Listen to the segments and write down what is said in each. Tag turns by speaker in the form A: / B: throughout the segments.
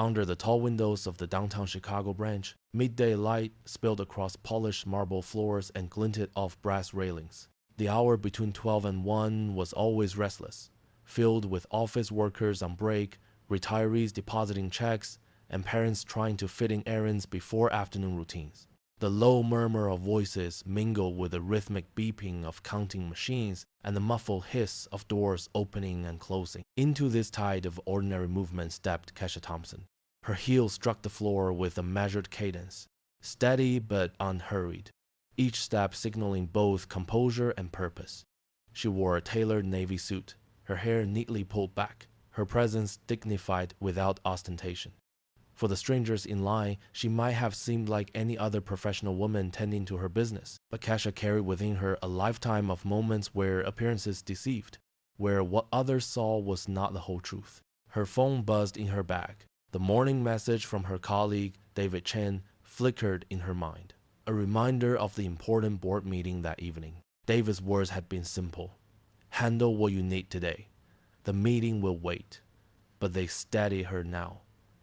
A: Under the tall windows of the downtown Chicago branch, midday light spilled across polished marble floors and glinted off brass railings. The hour between 12 and 1 was always restless, filled with office workers on break, retirees depositing checks, and parents trying to fit in errands before afternoon routines. The low murmur of voices mingled with the rhythmic beeping of counting machines and the muffled hiss of doors opening and closing. Into this tide of ordinary movement stepped Kesha Thompson. Her heels struck the floor with a measured cadence, steady but unhurried, each step signaling both composure and purpose. She wore a tailored navy suit, her hair neatly pulled back, her presence dignified without ostentation. For the strangers in line, she might have seemed like any other professional woman tending to her business, but Kesha carried within her a lifetime of moments where appearances deceived, where what others saw was not the whole truth. Her phone buzzed in her bag. The morning message from her colleague, David Chen, flickered in her mind, a reminder of the important board meeting that evening. David's words had been simple. Handle what you need today. The meeting will wait. But they steadied her now.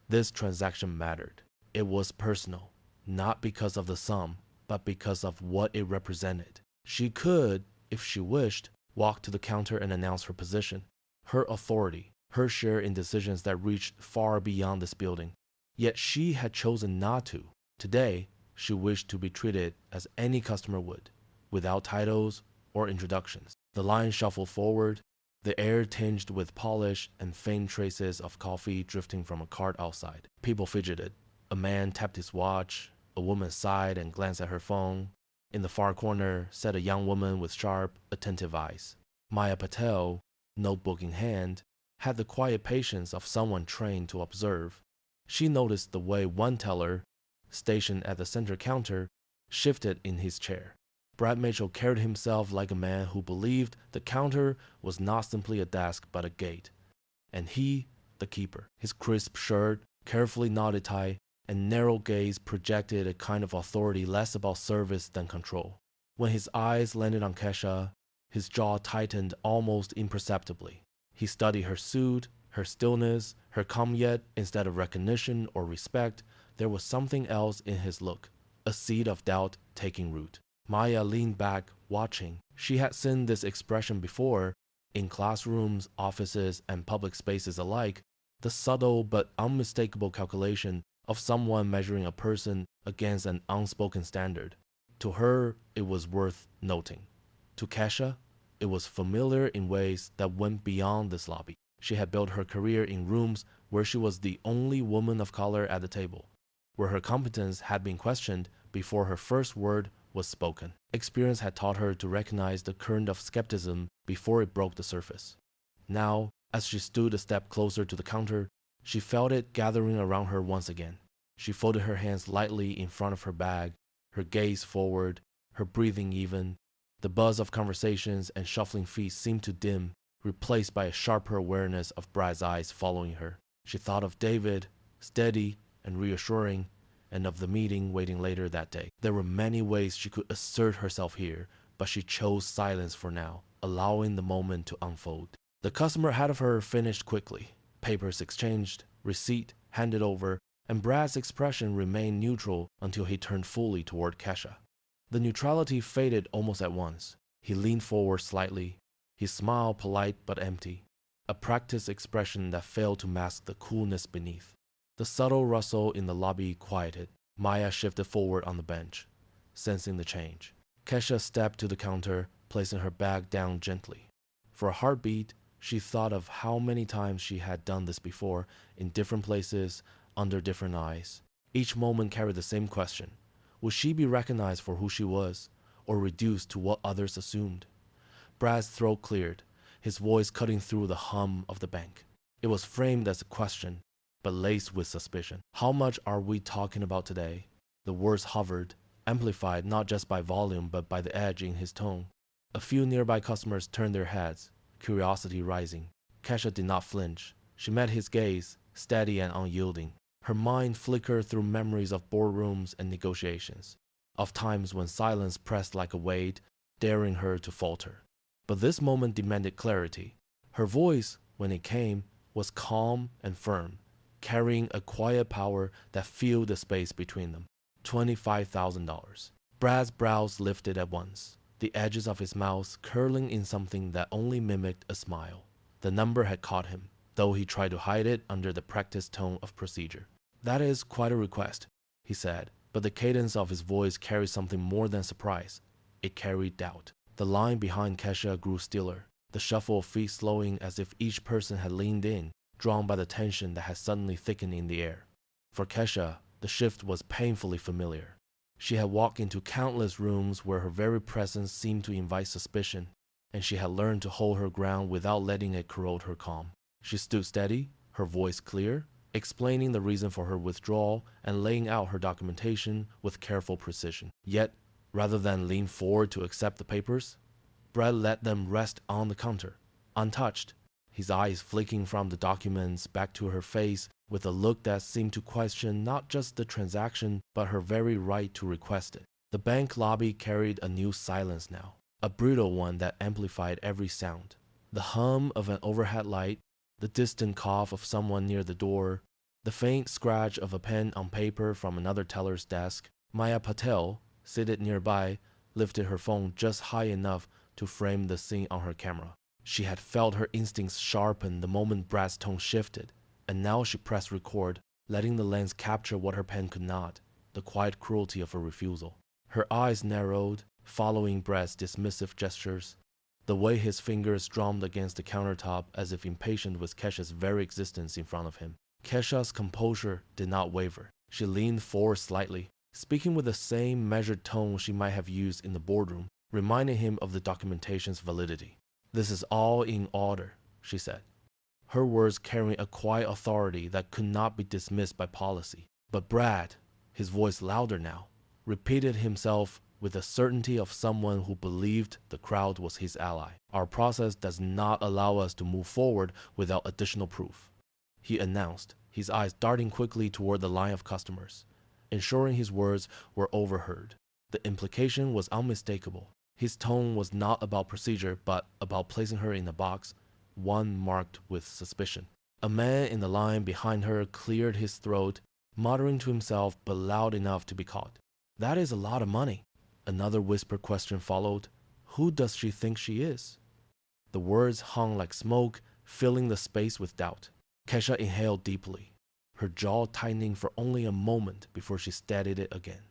A: This transaction mattered. It was personal, not because of the sum, but because of what it represented. She could, if she wished, walk to the counter and announce her position, her authority, her share in decisions that reached far beyond this building. Yet she had chosen not to. Today, she wished to be treated as any customer would, without titles or introductions. The line shuffled forward, the air tinged with polish and faint traces of coffee drifting from a cart outside. People fidgeted. A man tapped his watch. A woman sighed and glanced at her phone. In the far corner sat a young woman with sharp, attentive eyes. Maya Patel, notebook in hand, had the quiet patience of someone trained to observe. She noticed the way one teller, stationed at the center counter, shifted in his chair. Brad Mitchell carried himself like a man who believed the counter was not simply a desk but a gate, and he, the keeper. His crisp shirt, carefully knotted tie, and narrow gaze projected a kind of authority less about service than control. When his eyes landed on Kesha, his jaw tightened almost imperceptibly. He studied her suit, her stillness, her calm, yet instead of recognition or respect, there was something else in his look, a seed of doubt taking root. Maya leaned back, watching. She had seen this expression before, in classrooms, offices, and public spaces alike, the subtle but unmistakable calculation of someone measuring a person against an unspoken standard. To her, it was worth noting. To Kesha, it was familiar in ways that went beyond this lobby. She had built her career in rooms where she was the only woman of color at the table, where her competence had been questioned before her first word was spoken. Experience had taught her to recognize the current of skepticism before it broke the surface. Now, as she stood a step closer to the counter, she felt it gathering around her once again. She folded her hands lightly in front of her bag, her gaze forward, her breathing even. The buzz of conversations and shuffling feet seemed to dim, replaced by a sharper awareness of Brad's eyes following her. She thought of David, steady and reassuring, and of the meeting waiting later that day. There were many ways she could assert herself here, but she chose silence for now, allowing the moment to unfold. The customer ahead of her finished quickly. Papers exchanged, receipt handed over, and Brad's expression remained neutral until he turned fully toward Kesha. The neutrality faded almost at once. He leaned forward slightly, his smile polite but empty, a practiced expression that failed to mask the coolness beneath. The subtle rustle in the lobby quieted. Maya shifted forward on the bench, sensing the change. Kesha stepped to the counter, placing her bag down gently. For a heartbeat, she thought of how many times she had done this before, in different places, under different eyes. Each moment carried the same question. Would she be recognized for who she was, or reduced to what others assumed? Brad's throat cleared, his voice cutting through the hum of the bank. It was framed as a question, but laced with suspicion. How much are we talking about today? The words hovered, amplified not just by volume but by the edge in his tone. A few nearby customers turned their heads, curiosity rising. Kesha did not flinch. She met his gaze, steady and unyielding. Her mind flickered through memories of boardrooms and negotiations, of times when silence pressed like a weight, daring her to falter. But this moment demanded clarity. Her voice, when it came, was calm and firm, carrying a quiet power that filled the space between them. $25,000. Brad's brows lifted at once, the edges of his mouth curling in something that only mimicked a smile. The number had caught him, though he tried to hide it under the practiced tone of procedure. "That is quite a request," he said, but the cadence of his voice carried something more than surprise. It carried doubt. The line behind Kesha grew stiller, the shuffle of feet slowing as if each person had leaned in, drawn by the tension that had suddenly thickened in the air. For Kesha, the shift was painfully familiar. She had walked into countless rooms where her very presence seemed to invite suspicion, and she had learned to hold her ground without letting it corrode her calm. She stood steady, her voice clear, explaining the reason for her withdrawal and laying out her documentation with careful precision. Yet, rather than lean forward to accept the papers, Brad let them rest on the counter, untouched, his eyes flicking from the documents back to her face with a look that seemed to question not just the transaction but her very right to request it. The bank lobby carried a new silence now, a brutal one that amplified every sound. The hum of an overhead light, the distant cough of someone near the door, the faint scratch of a pen on paper from another teller's desk. Maya Patel, seated nearby, lifted her phone just high enough to frame the scene on her camera. She had felt her instincts sharpen the moment Brad's tone shifted, and now she pressed record, letting the lens capture what her pen could not, the quiet cruelty of a refusal. Her eyes narrowed, following Brad's dismissive gestures, the way his fingers drummed against the countertop as if impatient with Kesha's very existence in front of him. Kesha's composure did not waver. She leaned forward slightly, speaking with the same measured tone she might have used in the boardroom, reminding him of the documentation's validity. "This is all in order," she said, her words carrying a quiet authority that could not be dismissed by policy. But Brad, his voice louder now, repeated himself with the certainty of someone who believed the crowd was his ally. "Our process does not allow us to move forward without additional proof," he announced, his eyes darting quickly toward the line of customers, ensuring his words were overheard. The implication was unmistakable. His tone was not about procedure, but about placing her in a box, one marked with suspicion. A man in the line behind her cleared his throat, muttering to himself but loud enough to be caught. "That is a lot of money." Another whispered question followed. "Who does she think she is?" The words hung like smoke, filling the space with doubt. Kesha inhaled deeply, her jaw tightening for only a moment before she steadied it again.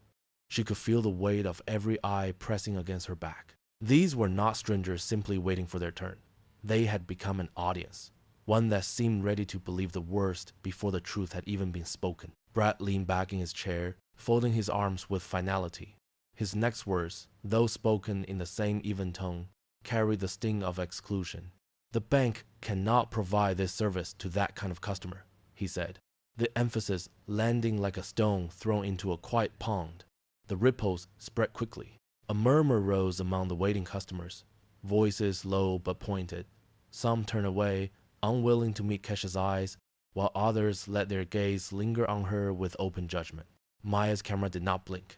A: She could feel the weight of every eye pressing against her back. These were not strangers simply waiting for their turn. They had become an audience, one that seemed ready to believe the worst before the truth had even been spoken. Brad leaned back in his chair, folding his arms with finality. His next words, though spoken in the same even tone, carried the sting of exclusion. "The bank cannot provide this service to that kind of customer," he said, the emphasis landing like a stone thrown into a quiet pond. The ripples spread quickly. A murmur rose among the waiting customers, voices low but pointed. Some turned away, unwilling to meet Kesha's eyes, while others let their gaze linger on her with open judgment. Maya's camera did not blink.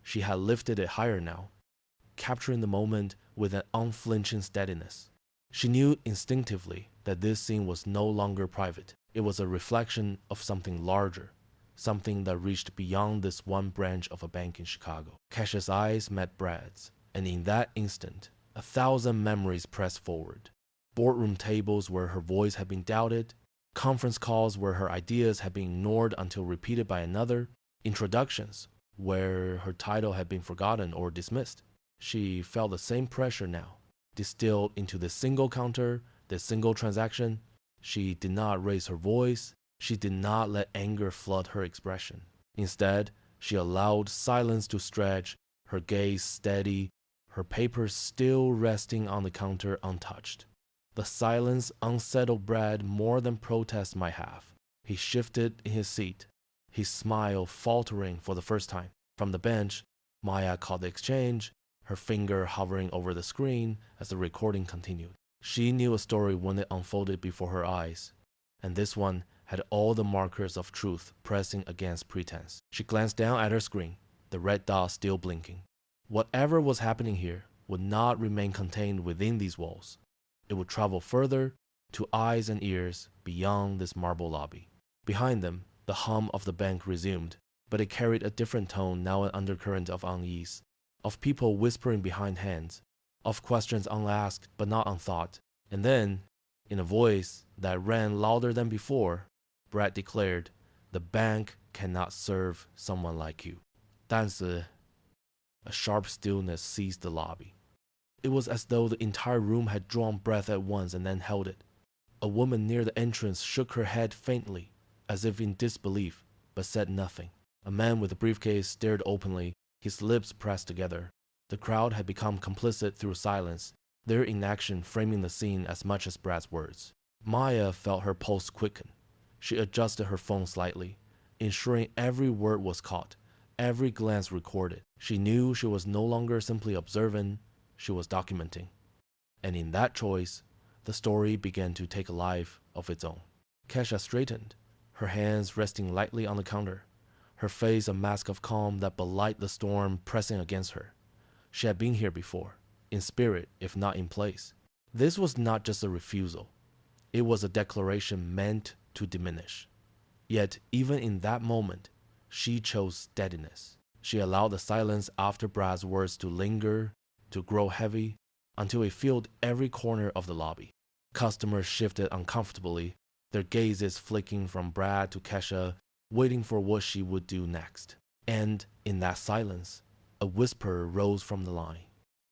A: She had lifted it higher now, capturing the moment with an unflinching steadiness. She knew instinctively that this scene was no longer private. It was a reflection of something larger, something that reached beyond this one branch of a bank in Chicago. Kesha's eyes met Brad's, and in that instant, 1,000 memories pressed forward. Boardroom tables where her voice had been doubted, conference calls where her ideas had been ignored until repeated by another, introductions where her title had been forgotten or dismissed. She felt the same pressure now, distilled into this single counter, this single transaction. She did not raise her voice. She did not let anger flood her expression. Instead, she allowed silence to stretch, her gaze steady, her papers still resting on the counter untouched. The silence unsettled Brad more than protest might have. He shifted in his seat, his smile faltering for the first time. From the bench, Maya caught the exchange, her finger hovering over the screen as the recording continued. She knew a story when it unfolded before her eyes, and this one had all the markers of truth pressing against pretense. She glanced down at her screen, the red dot still blinking. Whatever was happening here would not remain contained within these walls. It would travel further, to eyes and ears beyond this marble lobby. Behind them, the hum of the bank resumed, but it carried a different tone, now an undercurrent of unease, of people whispering behind hands, of questions unasked but not unthought. And then, in a voice that ran louder than before, Brad declared, "The bank cannot serve someone like you." 但是, a sharp stillness seized the lobby. It was as though the entire room had drawn breath at once and then held it. A woman near the entrance shook her head faintly, as if in disbelief, but said nothing. A man with a briefcase stared openly, his lips pressed together. The crowd had become complicit through silence, their inaction framing the scene as much as Brad's words. Maya felt her pulse quicken. She adjusted her phone slightly, ensuring every word was caught, every glance recorded. She knew she was no longer simply observing, she was documenting. And in that choice, the story began to take a life of its own. Kesha straightened, her hands resting lightly on the counter, her face a mask of calm that belied the storm pressing against her. She had been here before, in spirit if not in place. This was not just a refusal. It was a declaration meant to diminish. Yet, even in that moment, she chose steadiness. She allowed the silence after Brad's words to linger, to grow heavy, until it filled every corner of the lobby. Customers shifted uncomfortably, their gazes flicking from Brad to Kesha, waiting for what she would do next. And in that silence, a whisper rose from the line.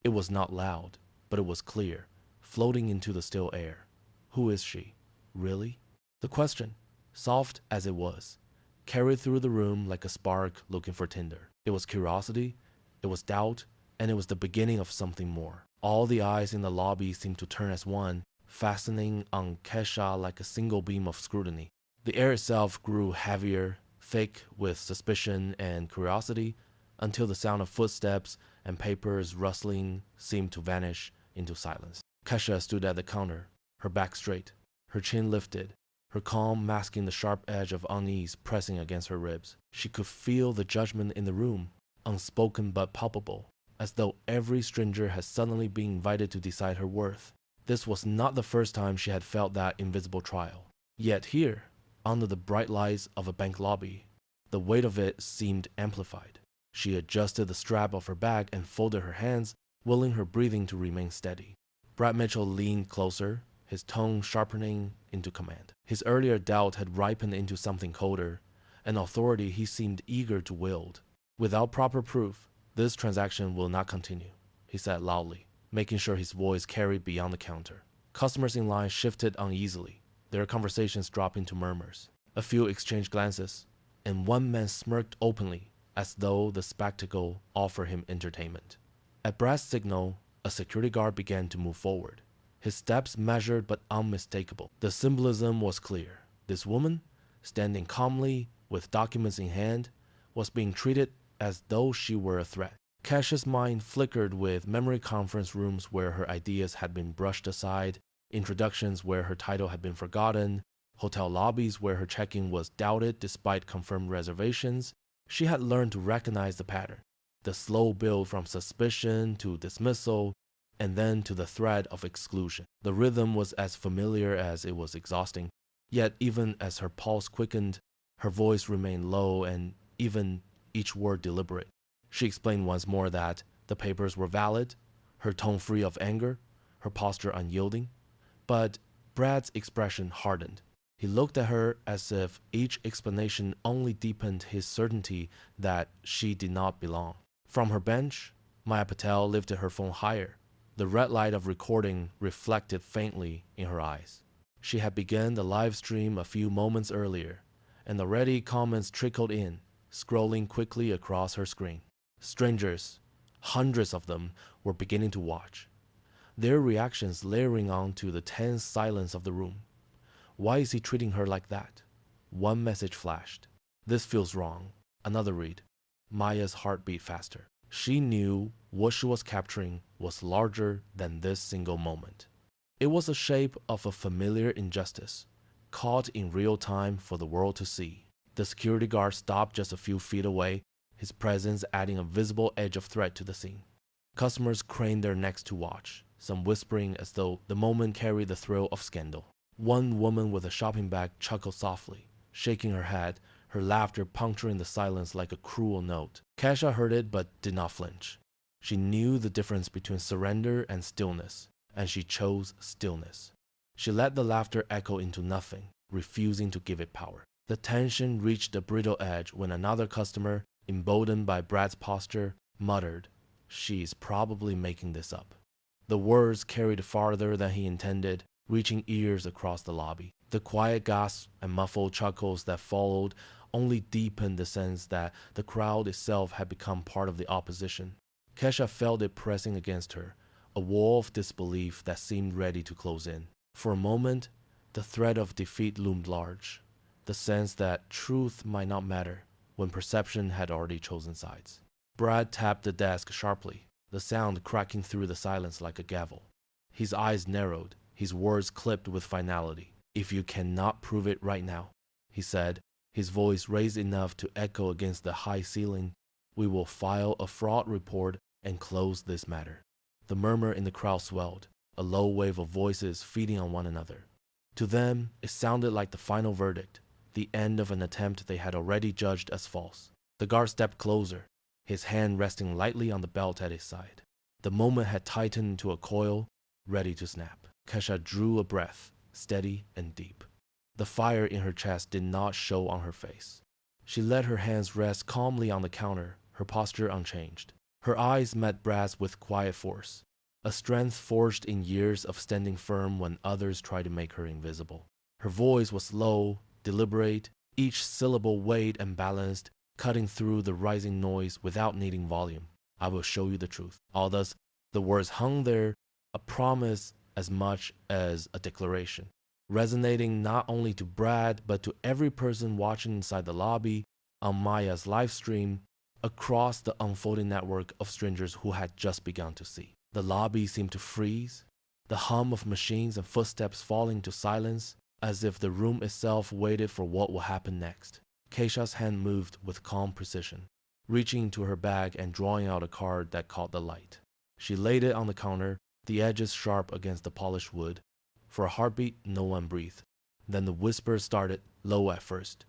A: It was not loud, but it was clear, floating into the still air. Who is she? Really? The question, soft as it was, carried through the room like a spark looking for tinder. It was curiosity, it was doubt, and it was the beginning of something more. All the eyes in the lobby seemed to turn as one, fastening on Kesha like a single beam of scrutiny. The air itself grew heavier, thick with suspicion and curiosity, until the sound of footsteps and papers rustling seemed to vanish into silence. Kesha stood at the counter, her back straight, her chin lifted, her calm masking the sharp edge of unease pressing against her ribs. She could feel the judgment in the room, unspoken but palpable, as though every stranger had suddenly been invited to decide her worth. This was not the first time she had felt that invisible trial. Yet here, under the bright lights of a bank lobby, the weight of it seemed amplified. She adjusted the strap of her bag and folded her hands, willing her breathing to remain steady. Brad Mitchell leaned closer, his tone sharpening into command. His earlier doubt had ripened into something colder, an authority he seemed eager to wield. "Without proper proof, this transaction will not continue," he said loudly, making sure his voice carried beyond the counter. Customers in line shifted uneasily, their conversations dropped into murmurs. A few exchanged glances, and one man smirked openly, as though the spectacle offered him entertainment. At Brad's signal, a security guard began to move forward, his steps measured but unmistakable. The symbolism was clear. This woman, standing calmly with documents in hand, was being treated as though she were a threat. Kesha's mind flickered with memory conference rooms where her ideas had been brushed aside, introductions where her title had been forgotten, hotel lobbies where her check-in was doubted despite confirmed reservations. She had learned to recognize the pattern, the slow build from suspicion to dismissal, and then to the threat of exclusion. The rhythm was as familiar as it was exhausting, yet even as her pulse quickened, her voice remained low and even each word deliberate. She explained once more that the papers were valid, her tone free of anger, her posture unyielding. But Brad's expression hardened. He looked at her as if each explanation only deepened his certainty that she did not belong. From her bench, Maya Patel lifted her phone higher. The red light of recording reflected faintly in her eyes. She had begun the live stream a few moments earlier, and already comments trickled in, scrolling quickly across her screen. Strangers, hundreds of them, were beginning to watch, their reactions layering on to the tense silence of the room. Why is he treating her like that? One message flashed. This feels wrong. Another read. Maya's heart beat faster. She knew what she was capturing was larger than this single moment. It was the shape of a familiar injustice, caught in real time for the world to see. The security guard stopped just a few feet away, his presence adding a visible edge of threat to the scene. Customers craned their necks to watch, some whispering as though the moment carried the thrill of scandal. One woman with a shopping bag chuckled softly, shaking her head, her laughter puncturing the silence like a cruel note. Kesha heard it but did not flinch. She knew the difference between surrender and stillness, and she chose stillness. She let the laughter echo into nothing, refusing to give it power. The tension reached a brittle edge when another customer, emboldened by Brad's posture, muttered, "She's probably making this up." The words carried farther than he intended, reaching ears across the lobby. The quiet gasps and muffled chuckles that followed only deepened the sense that the crowd itself had become part of the opposition. Kesha felt it pressing against her, a wall of disbelief that seemed ready to close in. For a moment, the threat of defeat loomed large, the sense that truth might not matter when perception had already chosen sides. Brad tapped the desk sharply, the sound cracking through the silence like a gavel. His eyes narrowed, his words clipped with finality. "If you cannot prove it right now," he said, his voice raised enough to echo against the high ceiling, "we will file a fraud report and close this matter." The murmur in the crowd swelled, a low wave of voices feeding on one another. To them, it sounded like the final verdict, the end of an attempt they had already judged as false. The guard stepped closer, his hand resting lightly on the belt at his side. The moment had tightened into a coil, ready to snap. Kesha drew a breath, steady and deep. The fire in her chest did not show on her face. She let her hands rest calmly on the counter, her posture unchanged. Her eyes met Brad's with quiet force, a strength forged in years of standing firm when others tried to make her invisible. Her voice was low, deliberate, each syllable weighed and balanced, cutting through the rising noise without needing volume. "I will show you the truth." Although the words hung there, a promise as much as a declaration, resonating not only to Brad but to every person watching inside the lobby, on Maya's live stream, across the unfolding network of strangers who had just begun to see. The lobby seemed to freeze, the hum of machines and footsteps falling to silence, as if the room itself waited for what would happen next. Keisha's hand moved with calm precision, reaching into her bag and drawing out a card that caught the light. She laid it on the counter, the edges sharp against the polished wood. For a heartbeat, no one breathed. Then the whisper started, low at first,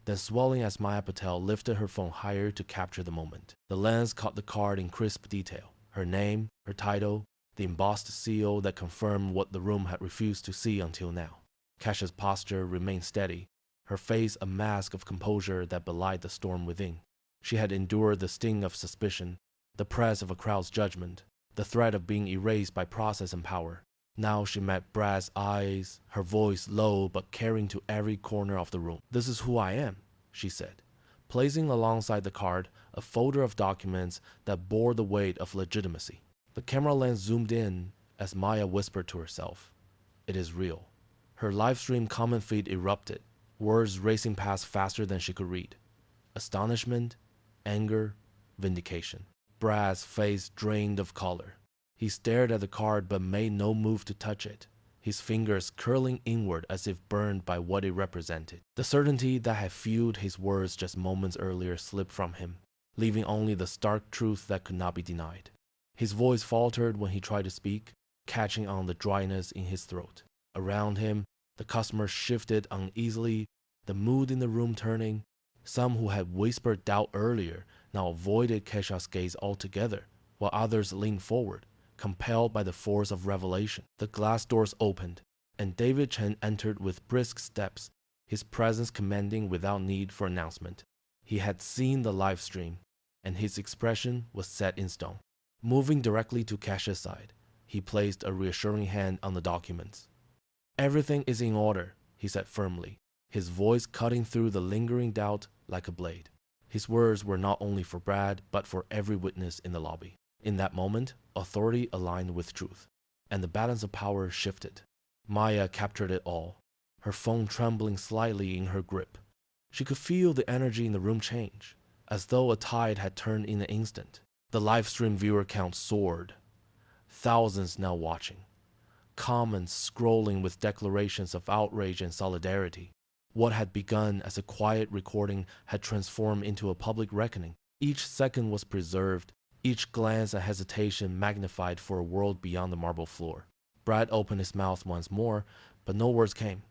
A: then swelling as Maya Patel lifted her phone higher to capture the moment. The lens caught the card in crisp detail, her name, her title, the embossed seal that confirmed what the room had refused to see until now. Kesha's posture remained steady, her face a mask of composure that belied the storm within. She had endured the sting of suspicion, the press of a crowd's judgment, the threat of being erased by process and power. Now she met Brad's eyes, her voice low but carrying to every corner of the room. "This is who I am," she said, placing alongside the card a folder of documents that bore the weight of legitimacy. The camera lens zoomed in as Maya whispered to herself, "It is real." Her livestream comment feed erupted, words racing past faster than she could read. Astonishment, anger, vindication. Brad's face drained of color. He stared at the card but made no move to touch it, his fingers curling inward as if burned by what it represented. The certainty that had fueled his words just moments earlier slipped from him, leaving only the stark truth that could not be denied. His voice faltered when he tried to speak, catching on the dryness in his throat. Around him, the customers shifted uneasily, the mood in the room turning. Some who had whispered doubt earlier now avoided Kesha's gaze altogether, while others leaned forward, compelled by the force of revelation. The glass doors opened, and David Chen entered with brisk steps, his presence commanding without need for announcement. He had seen the live stream, and his expression was set in stone. Moving directly to Kesha's side, he placed a reassuring hand on the documents. "Everything is in order," he said firmly, his voice cutting through the lingering doubt like a blade. His words were not only for Brad, but for every witness in the lobby. In that moment, authority aligned with truth, and the balance of power shifted. Maya captured it all, her phone trembling slightly in her grip. She could feel the energy in the room change, as though a tide had turned in an instant. The livestream viewer count soared, thousands now watching, comments scrolling with declarations of outrage and solidarity. What had begun as a quiet recording had transformed into a public reckoning. Each second was preserved, each glance and hesitation magnified for a world beyond the marble floor. Brad opened his mouth once more, but no words came.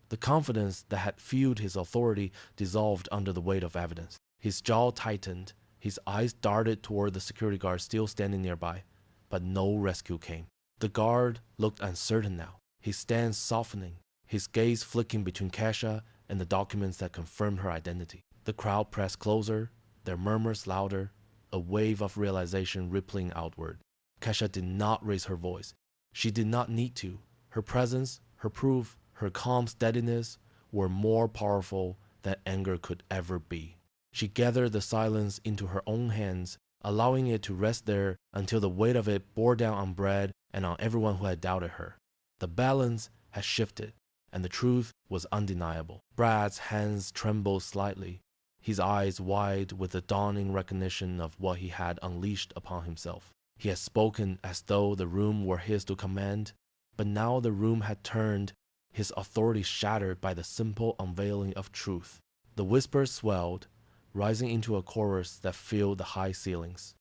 A: The confidence that had fueled his authority dissolved under the weight of evidence. His jaw tightened, his eyes darted toward the security guard still standing nearby, but no rescue came. The guard looked uncertain now, his stance softening, his gaze flicking between Kesha and the documents that confirmed her identity. The crowd pressed closer, their murmurs louder, a wave of realization rippling outward. Kesha did not raise her voice. She did not need to. Her presence, her proof, her calm steadiness were more powerful than anger could ever be. She gathered the silence into her own hands, allowing it to rest there until the weight of it bore down on Brad and on everyone who had doubted her. The balance had shifted, and the truth was undeniable. Brad's hands trembled slightly, his eyes wide with the dawning recognition of what he had unleashed upon himself. He had spoken as though the room were his to command, but now the room had turned, his authority shattered by the simple unveiling of truth. The whispers swelled, rising into a chorus that filled the high ceilings,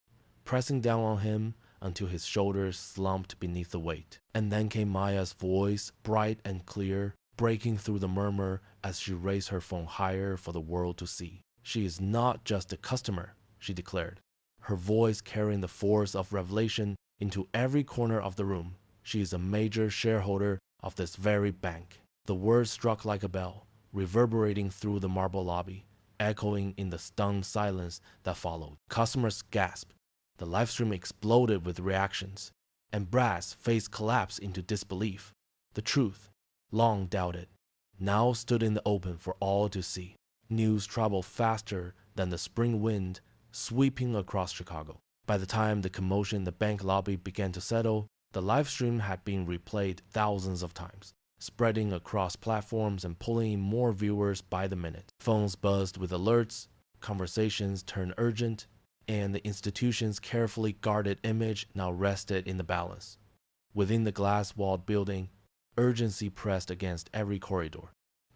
A: pressing down on him until his shoulders slumped beneath the weight. And then came Maya's voice, bright and clear, breaking through the murmur as she raised her phone higher for the world to see. She is not just a customer, she declared, her voice carrying the force of revelation into every corner of the room. She is a major shareholder of this very bank. The words struck like a bell, reverberating through the marble lobby, echoing in the stunned silence that followed. Customers gasped. The livestream exploded with reactions, and Brad's face collapsed into disbelief. The truth, long doubted, now stood in the open for all to see. News traveled faster than the spring wind sweeping across Chicago. By the time the commotion in the bank lobby began to settle, the livestream had been replayed thousands of times, spreading across platforms and pulling in more viewers by the minute. Phones buzzed with alerts, conversations turned urgent, and the institution's carefully guarded image now rested in the balance. Within the glass-walled building, urgency pressed against every corridor.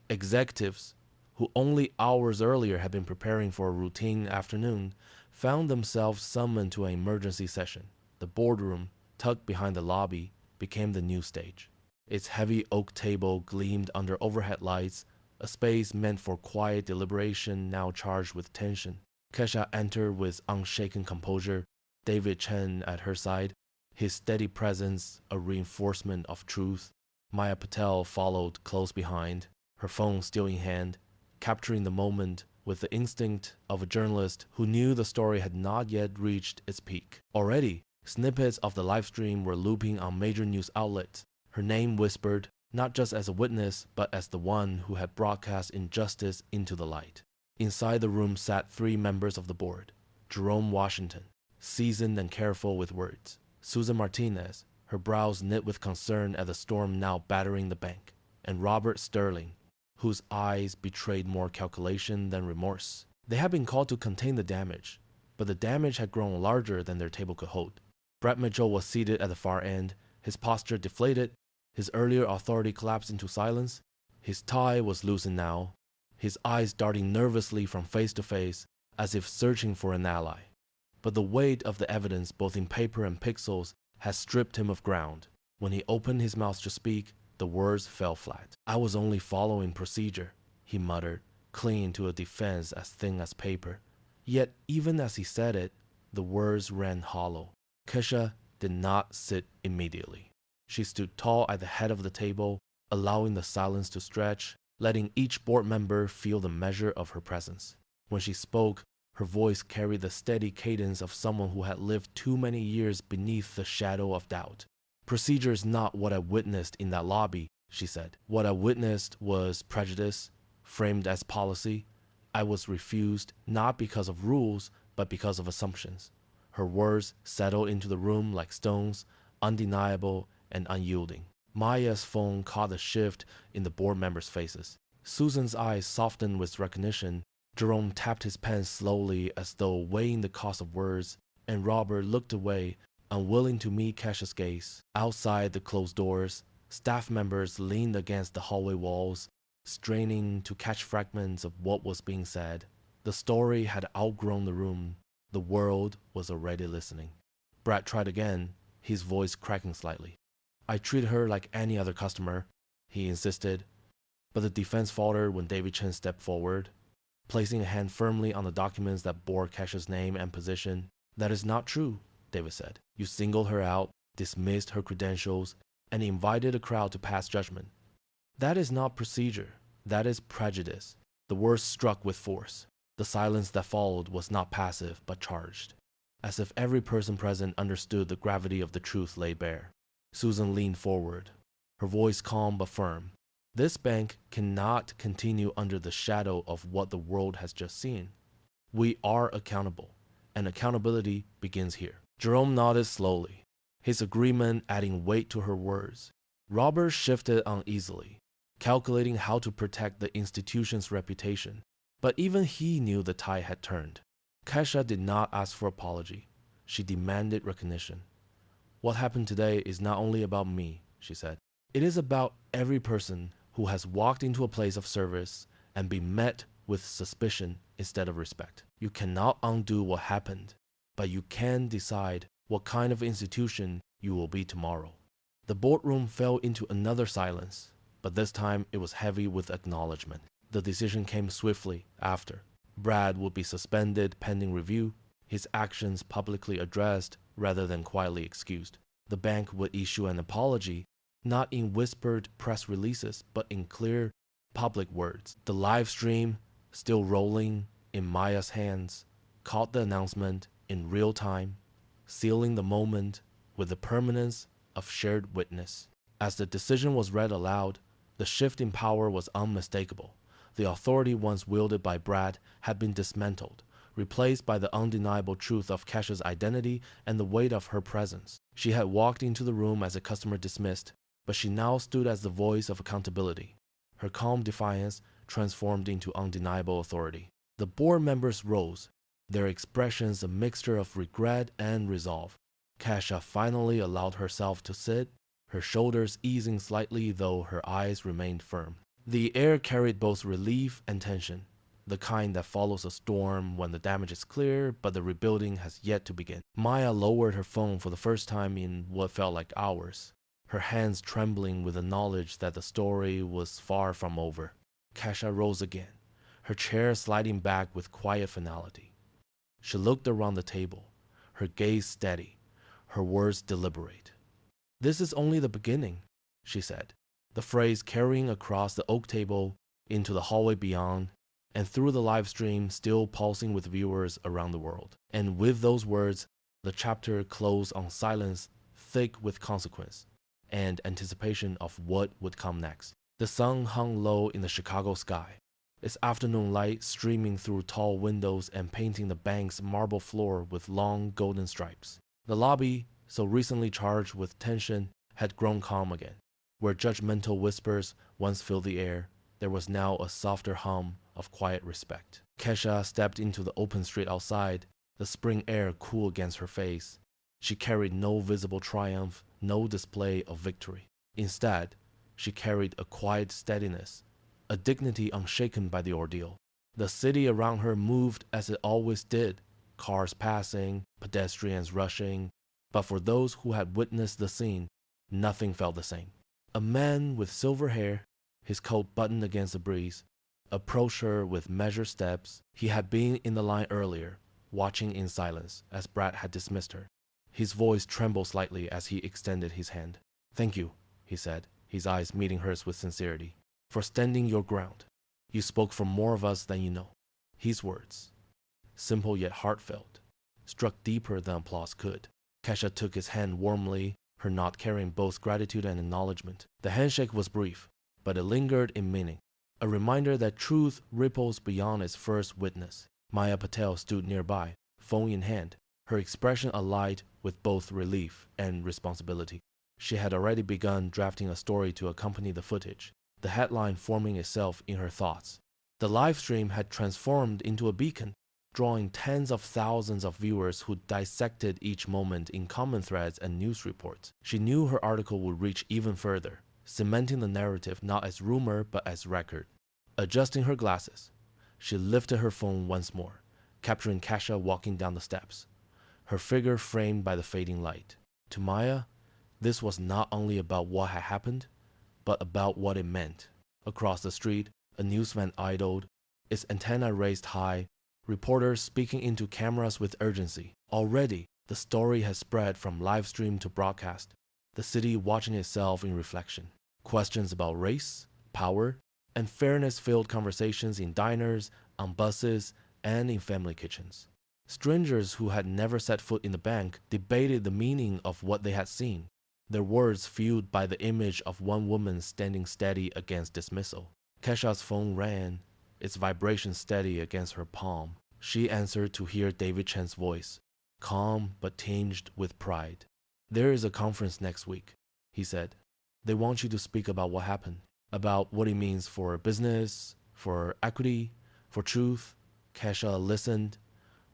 A: Executives, who only hours earlier had been preparing for a routine afternoon, found themselves summoned to an emergency session. The boardroom, tucked behind the lobby, became the news stage. Its heavy oak table gleamed under overhead lights, a space meant for quiet deliberation now charged with tension. Kesha entered with unshaken composure, David Chen at her side, his steady presence a reinforcement of truth. Maya Patel followed close behind, her phone still in hand, capturing the moment with the instinct of a journalist who knew the story had not yet reached its peak. Already, snippets of the livestream were looping on major news outlets, her name whispered, not just as a witness, but as the one who had broadcast injustice into the light. Inside the room sat 3 members of the board: Jerome Washington, seasoned and careful with words; Susan Martinez, her brows knit with concern at the storm now battering the bank; and Robert Sterling, whose eyes betrayed more calculation than remorse. They had been called to contain the damage, but the damage had grown larger than their table could hold. Brett Mitchell was seated at the far end, his posture deflated, his earlier authority collapsed into silence. His tie was loosened now, his eyes darting nervously from face to face, as if searching for an ally. But the weight of the evidence, both in paper and pixels, had stripped him of ground. When he opened his mouth to speak, the words fell flat. "I was only following procedure," he muttered, clinging to a defense as thin as paper. Yet, even as he said it, the words ran hollow. Kesha did not sit immediately. She stood tall at the head of the table, allowing the silence to stretch, letting each board member feel the measure of her presence. When she spoke, her voice carried the steady cadence of someone who had lived too many years beneath the shadow of doubt. "Procedure is not what I witnessed in that lobby," she said. "What I witnessed was prejudice, framed as policy. I was refused not because of rules, but because of assumptions." Her words settled into the room like stones, undeniable and unyielding. Maya's phone caught the shift in the board members' faces. Susan's eyes softened with recognition. Jerome tapped his pen slowly as though weighing the cost of words, and Robert looked away, unwilling to meet Kesha's gaze. Outside the closed doors, staff members leaned against the hallway walls, straining to catch fragments of what was being said. The story had outgrown the room. The world was already listening. Brad tried again, his voice cracking slightly. "I treat her like any other customer," he insisted. But the defense faltered when David Chen stepped forward, placing a hand firmly on the documents that bore Kesha's name and position. That is not true, David said. You singled her out, dismissed her credentials, and invited a crowd to pass judgment. That is not procedure. That is prejudice. The words struck with force. The silence that followed was not passive, but charged, as if every person present understood the gravity of the truth laid bare. Susan leaned forward, her voice calm but firm. This bank cannot continue under the shadow of what the world has just seen. We are accountable, and accountability begins here. Jerome nodded slowly, his agreement adding weight to her words. Robert shifted uneasily, calculating how to protect the institution's reputation. But even he knew the tide had turned. Kesha did not ask for apology. She demanded recognition. What happened today is not only about me, she said. It is about every person who has walked into a place of service and been met with suspicion instead of respect. You cannot undo what happened, but you can decide what kind of institution you will be tomorrow. The boardroom fell into another silence, but this time it was heavy with acknowledgement. The decision came swiftly after. Brad would be suspended pending review, his actions publicly addressed rather than quietly excused. The bank would issue an apology, not in whispered press releases, but in clear public words. The live stream, still rolling in Maya's hands, caught the announcement in real time, sealing the moment with the permanence of shared witness. As the decision was read aloud, the shift in power was unmistakable. The authority once wielded by Brad had been dismantled, replaced by the undeniable truth of Kesha's identity and the weight of her presence. She had walked into the room as a customer dismissed, but she now stood as the voice of accountability. Her calm defiance transformed into undeniable authority. The board members rose, their expressions a mixture of regret and resolve. Kesha finally allowed herself to sit, her shoulders easing slightly though her eyes remained firm. The air carried both relief and tension, the kind that follows a storm when the damage is clear but the rebuilding has yet to begin. Maya lowered her phone for the first time in what felt like hours, her hands trembling with the knowledge that the story was far from over. Kesha rose again, her chair sliding back with quiet finality. She looked around the table, her gaze steady, her words deliberate. This is only the beginning, she said, the phrase carrying across the oak table into the hallway beyond and through the live stream still pulsing with viewers around the world. And with those words, the chapter closed on silence thick with consequence and anticipation of what would come next. The sun hung low in the Chicago sky, its afternoon light streaming through tall windows and painting the bank's marble floor with long golden stripes. The lobby, so recently charged with tension, had grown calm again. Where judgmental whispers once filled the air, there was now a softer hum of quiet respect. Kesha stepped into the open street outside, the spring air cool against her face. She carried no visible triumph, no display of victory. Instead, she carried a quiet steadiness, a dignity unshaken by the ordeal. The city around her moved as it always did, cars passing, pedestrians rushing, but for those who had witnessed the scene, nothing felt the same. A man with silver hair, his coat buttoned against the breeze, approached her with measured steps. He had been in the line earlier, watching in silence as Brad had dismissed her. His voice trembled slightly as he extended his hand. "Thank you," he said, his eyes meeting hers with sincerity, "for standing your ground. You spoke for more of us than you know." His words, simple yet heartfelt, struck deeper than applause could. Kesha took his hand warmly, her nod carrying both gratitude and acknowledgement. The handshake was brief, but it lingered in meaning, a reminder that truth ripples beyond its first witness. Maya Patel stood nearby, phone in hand, her expression alight with both relief and responsibility. She had already begun drafting a story to accompany the footage, the headline forming itself in her thoughts. The live stream had transformed into a beacon, drawing tens of thousands of viewers who dissected each moment in comment threads and news reports. She knew her article would reach even further, cementing the narrative not as rumor but as record. Adjusting her glasses, she lifted her phone once more, capturing Kesha walking down the steps, her figure framed by the fading light. To Maya, this was not only about what had happened, but about what it meant. Across the street, a newsman idled, its antenna raised high, reporters speaking into cameras with urgency. Already, the story has spread from livestream to broadcast, the city watching itself in reflection. Questions about race, power, and fairness-filled conversations in diners, on buses, and in family kitchens. Strangers who had never set foot in the bank debated the meaning of what they had seen, their words fueled by the image of one woman standing steady against dismissal. Kesha's phone rang, its vibration steady against her palm. She answered to hear David Chen's voice, calm but tinged with pride. "There is a conference next week," he said. "They want you to speak about what happened, about what it means for business, for equity, for truth." Kesha listened,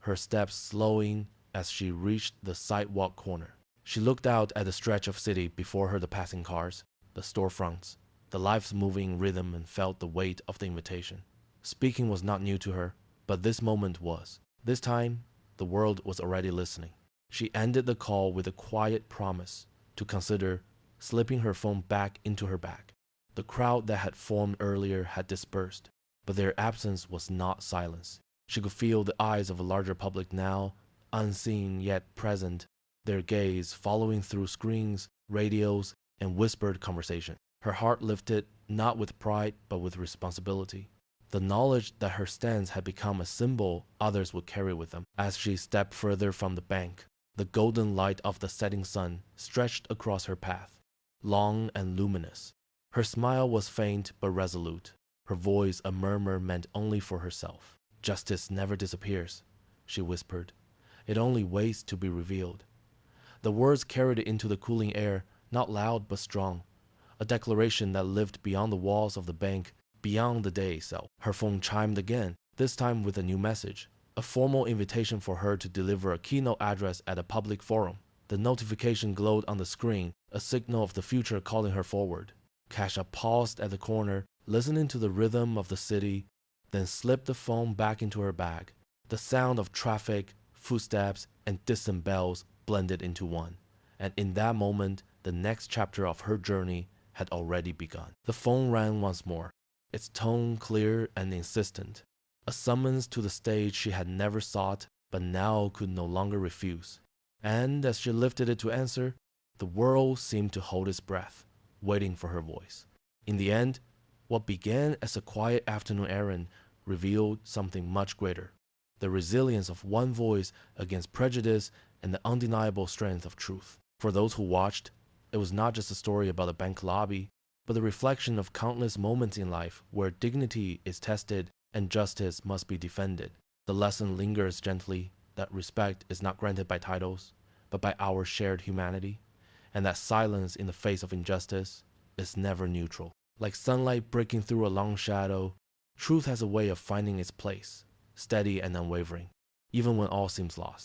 A: her steps slowing as she reached the sidewalk corner. She looked out at the stretch of city before her, the passing cars, the storefronts, the life's moving rhythm, and felt the weight of the invitation. Speaking was not new to her, but this moment was. This time, the world was already listening. She ended the call with a quiet promise to consider, slipping her phone back into her bag. The crowd that had formed earlier had dispersed, but their absence was not silence. She could feel the eyes of a larger public now, unseen yet present, their gaze following through screens, radios, and whispered conversation. Her heart lifted, not with pride, but with responsibility. The knowledge that her stance had become a symbol others would carry with them. As she stepped further from the bank, the golden light of the setting sun stretched across her path, long and luminous. Her smile was faint but resolute, her voice a murmur meant only for herself. "Justice never disappears," she whispered. "It only waits to be revealed." The words carried into the cooling air, not loud but strong, a declaration that lived beyond the walls of the bank, beyond the day itself. Her phone chimed again, this time with a new message, a formal invitation for her to deliver a keynote address at a public forum. The notification glowed on the screen, a signal of the future calling her forward. Kesha paused at the corner, listening to the rhythm of the city, then slipped the phone back into her bag. The sound of traffic, footsteps, and distant bells blended into one, and in that moment, the next chapter of her journey had already begun. The phone rang once more, its tone clear and insistent, a summons to the stage she had never sought, but now could no longer refuse. And as she lifted it to answer, the world seemed to hold its breath, waiting for her voice. In the end, what began as a quiet afternoon errand revealed something much greater, the resilience of one voice against prejudice and the undeniable strength of truth. For those who watched, it was not just a story about a bank lobby, but the reflection of countless moments in life where dignity is tested and justice must be defended. The lesson lingers gently that respect is not granted by titles, but by our shared humanity, and that silence in the face of injustice is never neutral. Like sunlight breaking through a long shadow, truth has a way of finding its place, steady and unwavering, even when all seems lost.